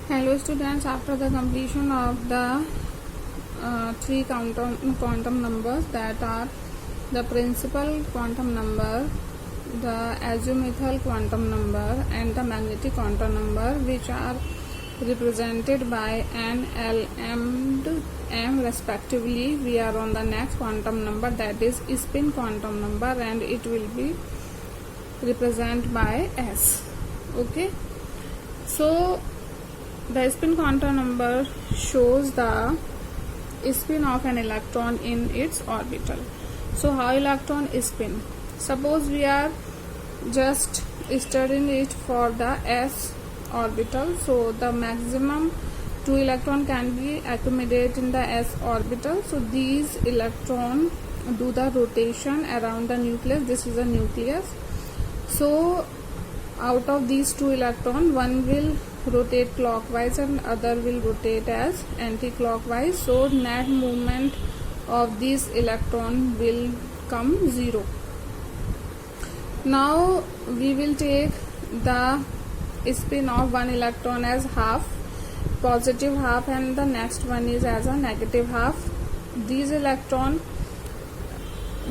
Hello students, after the completion of the three quantum numbers, that are the principal quantum number, the azimuthal quantum number and the magnetic quantum number, which are represented by n, l, and m respectively, we are on the next quantum number, that is spin quantum number, and it will be represented by s. Okay, so the spin quantum number shows the spin of an electron in its orbital. So how electron spin? Suppose we are just studying it for the s orbital. So the maximum 2 electron can be accumulated in the s orbital. So these electron do the rotation around the nucleus. This is a nucleus. So out of these 2 electron, one will rotate clockwise and other will rotate as anti-clockwise. So net movement of this electron will come 0. Now we will take the spin of one electron as half, positive half, and the next one is as a negative half. These electrons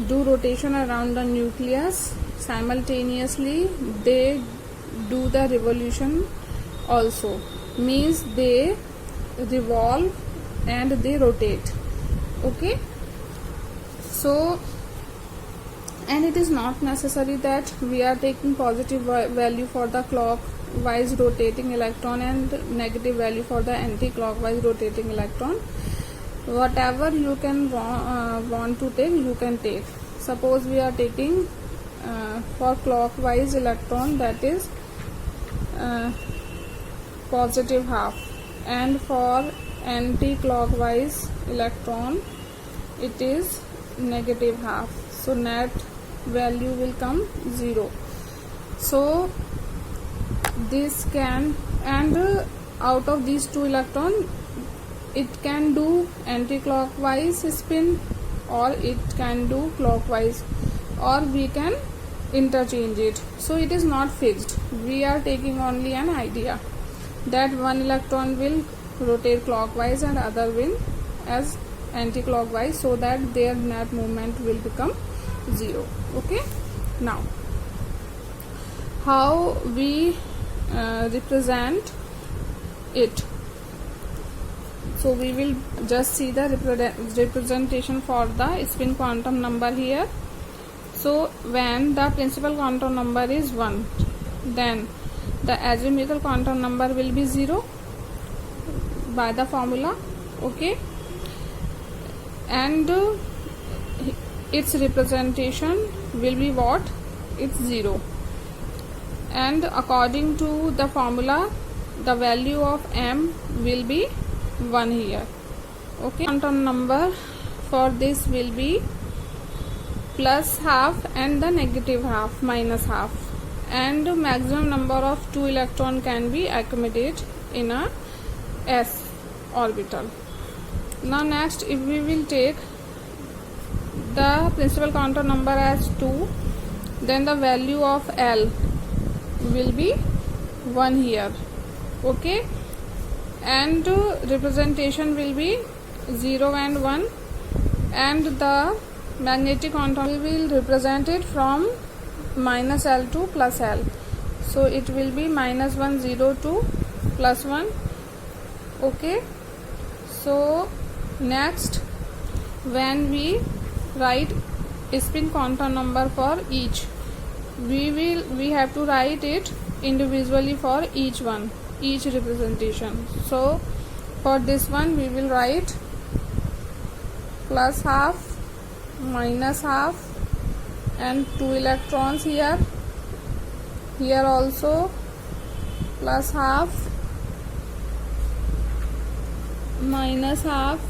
do rotation around the nucleus simultaneously. They do the revolution also, means they revolve and they rotate. Okay, so and it is not necessary that we are taking positive value for the clockwise rotating electron and negative value for the anti-clockwise rotating electron. Whatever you can want to take, you can take. Suppose we are taking for clockwise electron, that is positive half, and for anti-clockwise electron it is negative half. So net value will come 0. So this can, and out of these 2 electron, it can do anti-clockwise spin or it can do clockwise, or we can interchange it. So it is not fixed. We are taking only an idea that one electron will rotate clockwise and other will as anti-clockwise, so that their net movement will become 0. Okay, now how we represent it? So we will just see the representation for the spin quantum number here. So when the principal quantum number is 1, then the azimuthal quantum number will be 0 by the formula. Okay, and its representation will be what? It's 0. And according to the formula, the value of m will be 1 here. Okay, quantum number for this will be plus half and the negative half minus half, and maximum number of 2 electron can be accumulated in a s orbital. Now next, if we will take the principal quantum number as 2, then the value of L will be 1 here. Okay, and representation will be 0 and 1, and the magnetic quantum will represent it from minus L to plus L. So it will be minus 1 0 to plus 1. Okay, so next, when we write spin quantum number for each, we have to write it individually for each one, each representation. So for this one we will write plus half, minus half, and 2 electrons here. Here also plus half, minus half,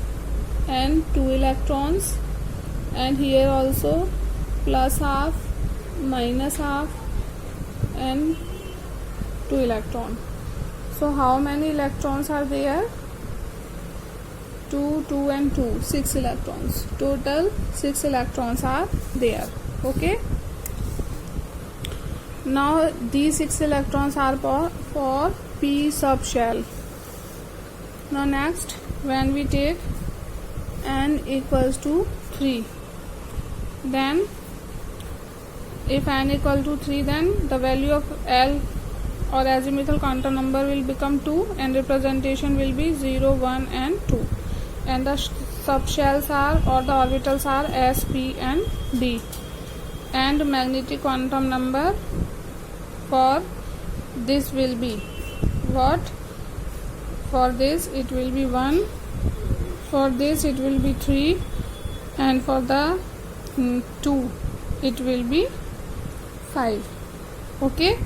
and 2 electrons, and here also plus half, minus half, and 2 electrons. So how many electrons are there? 2, 2 and 2, 6 electrons. Total 6 electrons are there. Okay, now these 6 electrons are for p subshell. Now next, when we take n equals to 3, then if n equal to 3, then the value of L or azimuthal quantum number will become 2 and representation will be 0, 1 and 2, and the subshells are or the orbitals are S, P and D, and magnetic quantum number for this will be what? For this it will be 1, for this it will be 3, and for the 2 it will be 5. Okay,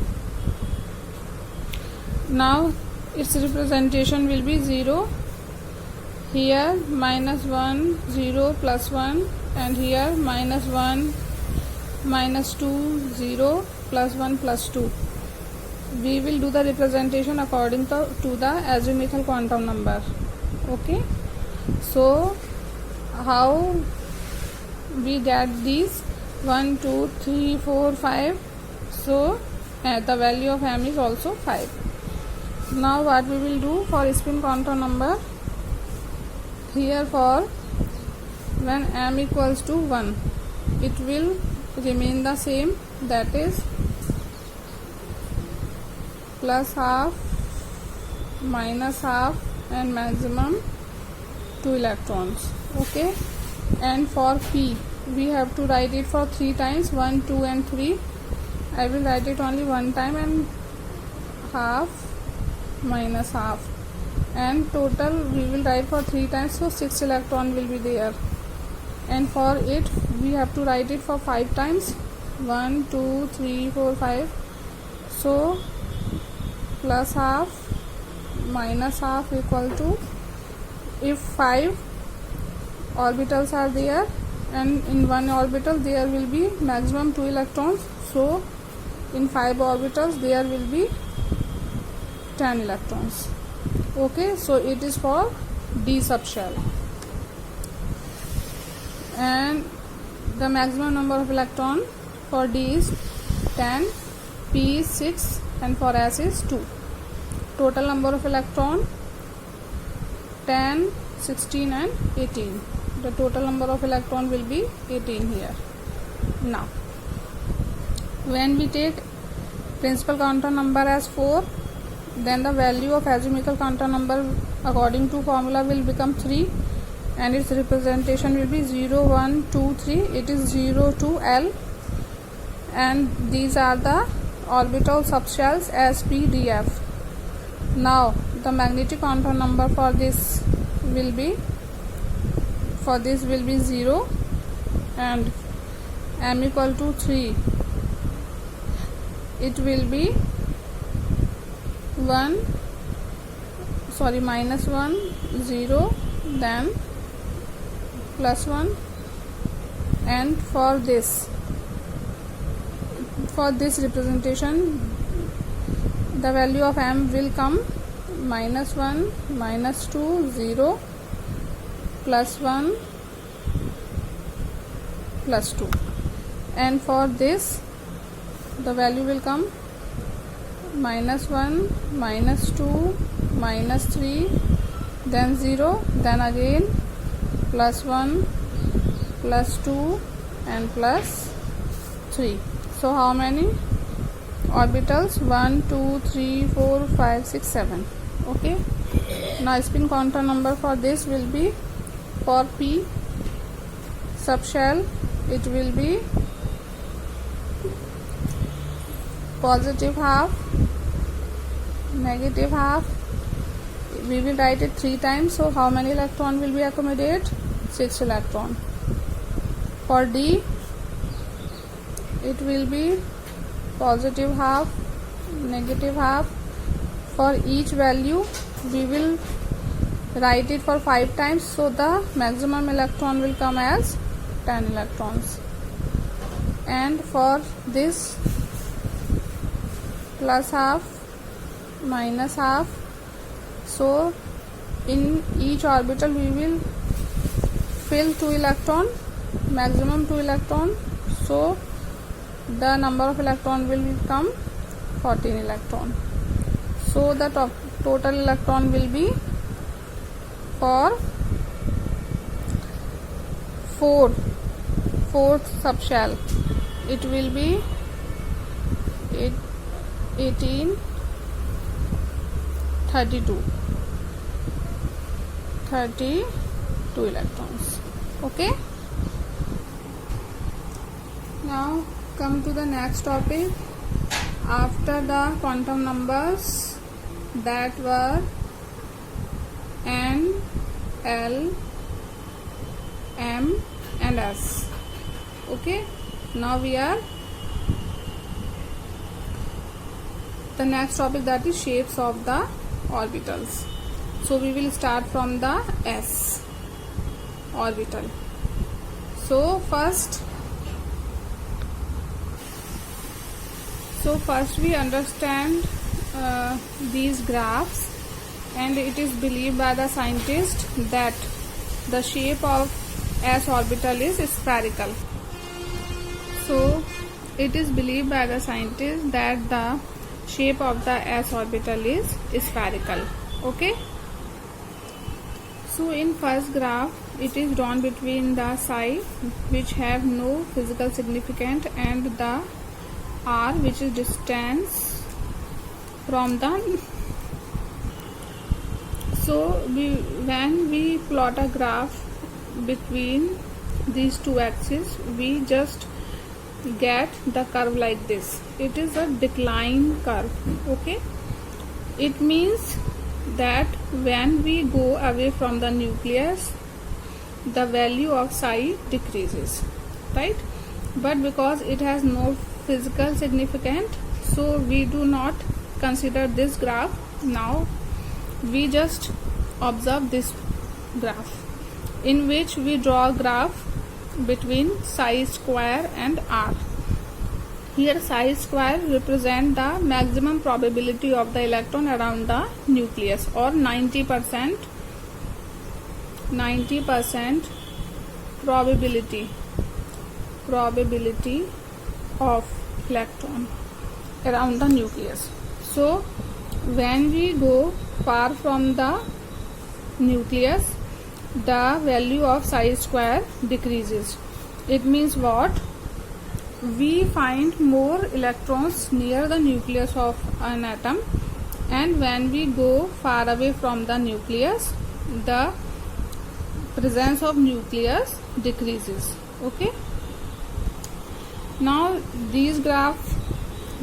now its representation will be 0, here minus 1, 0, plus 1, and here minus 1, minus 2, 0, plus 1, plus 2. We will do the representation according to the azimuthal quantum number. Okay, so how we get these 1, 2, 3, 4, 5? So the value of m is also 5. Now what we will do for spin quantum number? Here for when m equals to 1, it will remain the same, that is plus half, minus half, and maximum 2 electrons. Okay, and for P we have to write it for 3 times, 1, 2 and 3. I will write it only one time, and half, minus half, and total we will write for 3 times, so 6 electron will be there. And for it we have to write it for 5 times, 1, 2, 3, 4, 5. So plus half, minus half equal to, if 5 orbitals are there and in one orbital there will be maximum 2 electrons, so in 5 orbitals there will be 10 electrons. Okay, so it is for D subshell, and the maximum number of electron for D is 10, P is 6, and for S is 2. Total number of electron 10, 16 and 18. The total number of electron will be 18 here. Now when we take principal quantum number as 4, then the value of azimuthal quantum number according to formula will become 3, and its representation will be 0, 1, 2, 3. It is 0 to L, and these are the orbital subshells S, P, D, F. Now the magnetic quantum number for this will be 0, and m equal to 3, it will be minus 1, 0, then plus 1, and for this representation the value of m will come minus 1, minus 2, 0, plus 1, plus 2, and for this the value will come minus 1, minus 2, minus 3, then 0, then again plus 1, plus 2 and plus 3. So how many orbitals? 1, 2, 3, 4, 5, 6, 7. Okay, now spin quantum number for this will be, for P subshell it will be positive half, negative half. We will write it 3 times, so how many electron will be accommodated? 6 electron. For D it will be positive half, negative half. For each value we will write it for 5 times, so the maximum electron will come as 10 electrons. And for this plus half, minus half, so in each orbital we will fill 2 electron, maximum 2 electron, so the number of electron will become 14 electron. So the total electron will be for fourth subshell, it will be 32 electrons. Okay, now come to the next topic. After the quantum numbers that were N, L, M and S. Okay, now we are the next topic, that is shapes of the orbitals. So we will start from the S orbital. So first we understand these graphs, and it is believed by the scientists that the shape of S orbital is spherical. So it is believed by the scientists that the shape of the S orbital is spherical. Okay, so in first graph it is drawn between the psi, which have no physical significance, and the r, which is distance from the. So when we plot a graph between these two axes, we just get the curve like this. It is a decline curve. Okay, it means that when we go away from the nucleus, the value of psi decreases, right? But because it has no physical significance, so we do not consider this graph. Now we just observe this graph, in which we draw a graph between psi square and r. Here psi square represent the maximum probability of the electron around the nucleus, or 90% probability of electron around the nucleus. So when we go far from the nucleus, the value of psi square decreases. It means what? We find more electrons near the nucleus of an atom, and when we go far away from the nucleus, the presence of nucleus decreases. Okay, now this graph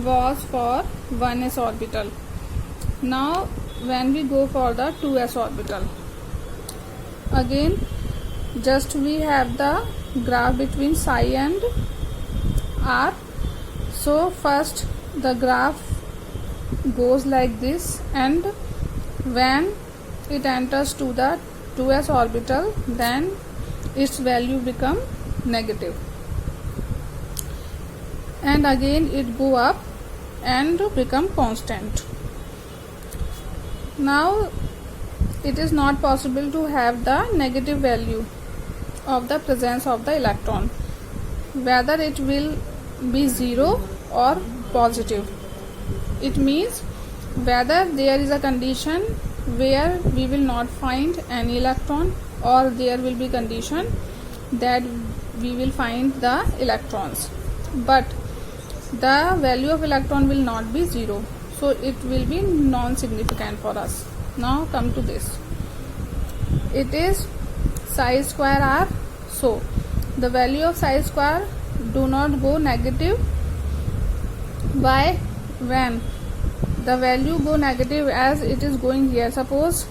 was for 1s orbital. Now when we go for the 2s orbital, again just we have the graph between psi and r. So first the graph goes like this, and when it enters to the 2s orbital, then its value become negative, and again it go up and become constant. Now it is not possible to have the negative value of the presence of the electron, whether it will be 0 or positive. It means whether there is a condition where we will not find any electron, or there will be condition that we will find the electrons, but the value of electron will not be 0, so it will be non-significant for us. Now come to this. It is psi square r. So the value of psi square do not go negative. Why? When the value go negative, as it is going here, suppose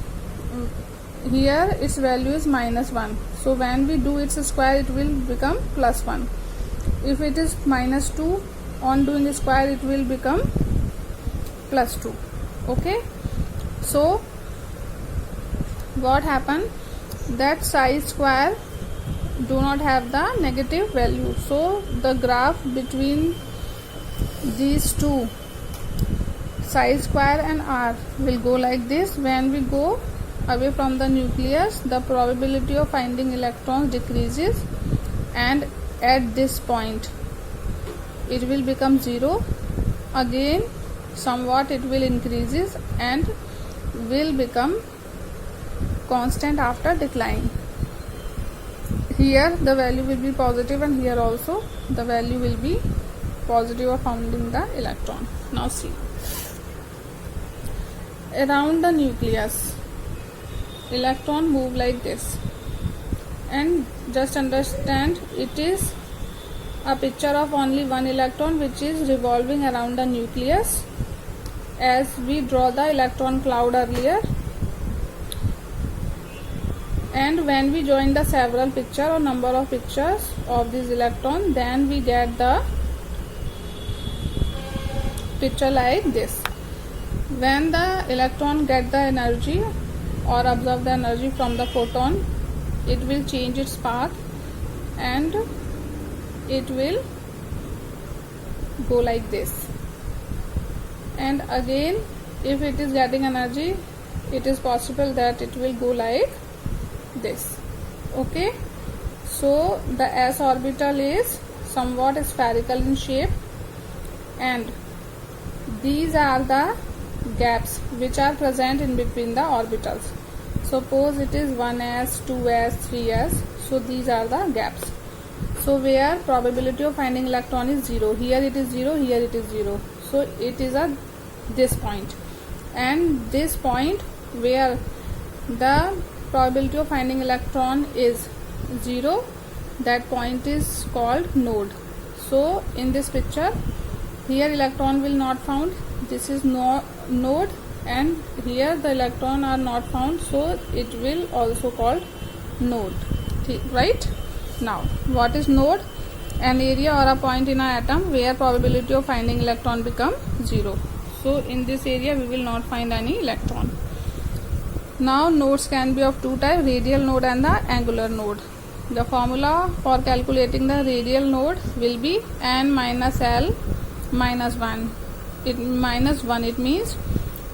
here its value is -1, so when we do its square, it will become +1. If it is -2, on doing square, it will become +2. Okay, so what happened, that psi square do not have the negative value, so the graph between these two, psi square and r, will go like this. When we go away from the nucleus, the probability of finding electrons decreases, and at this point it will become 0. Again somewhat it will increases and will become constant after decline. Here the value will be positive, and here also the value will be positive of found in the electron. Now see, around the nucleus electron move like this, and just understand it is a picture of only one electron which is revolving around the nucleus, as we draw the electron cloud earlier. And when we join the several picture or number of pictures of this electron, then we get the picture like this. When the electron get the energy or absorb the energy from the photon, it will change its path and it will go like this. And again, if it is getting energy, it is possible that it will go like this. Okay, so the s orbital is somewhat spherical in shape, and these are the gaps which are present in between the orbitals. Suppose it is 1s, 2s, 3s, so these are the gaps. So where probability of finding electron is 0, here it is 0, here it is 0, so it is at this point. And this point where the probability of finding electron is 0, that point is called node. So in this picture, here electron will not found, this is node, and here the electron are not found, so it will also called node, right? Now what is node? An area or a point in an atom where probability of finding electron become 0. So in this area we will not find any electron. Now nodes can be of two types, radial node and the angular node. The formula for calculating the radial node will be n minus l minus 1. It means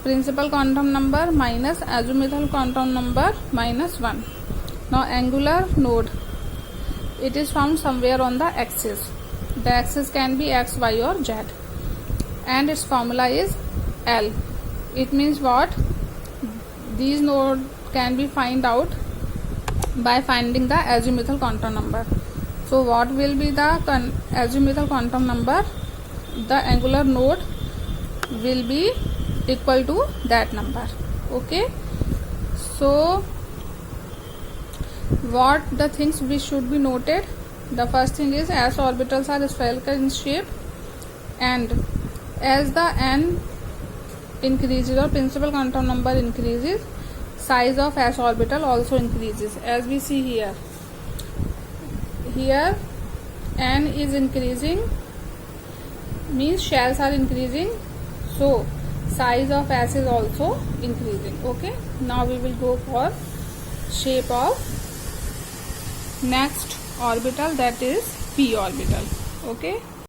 principal quantum number minus azimuthal quantum number minus 1. Now angular node, it is found somewhere on the axis. The axis can be x, y or z, and its formula is L. It means what? These nodes can be find out by finding the azimuthal quantum number. So what will be the azimuthal quantum number? The angular node will be equal to that number. Okay, so what the things which should be noted? The first thing is s orbitals are spherical in shape, and as the n increases or principal quantum number increases, size of s orbital also increases. As we see here n is increasing, means shells are increasing, so size of s is also increasing. Okay, now we will go for shape of next orbital, that is p orbital. Okay,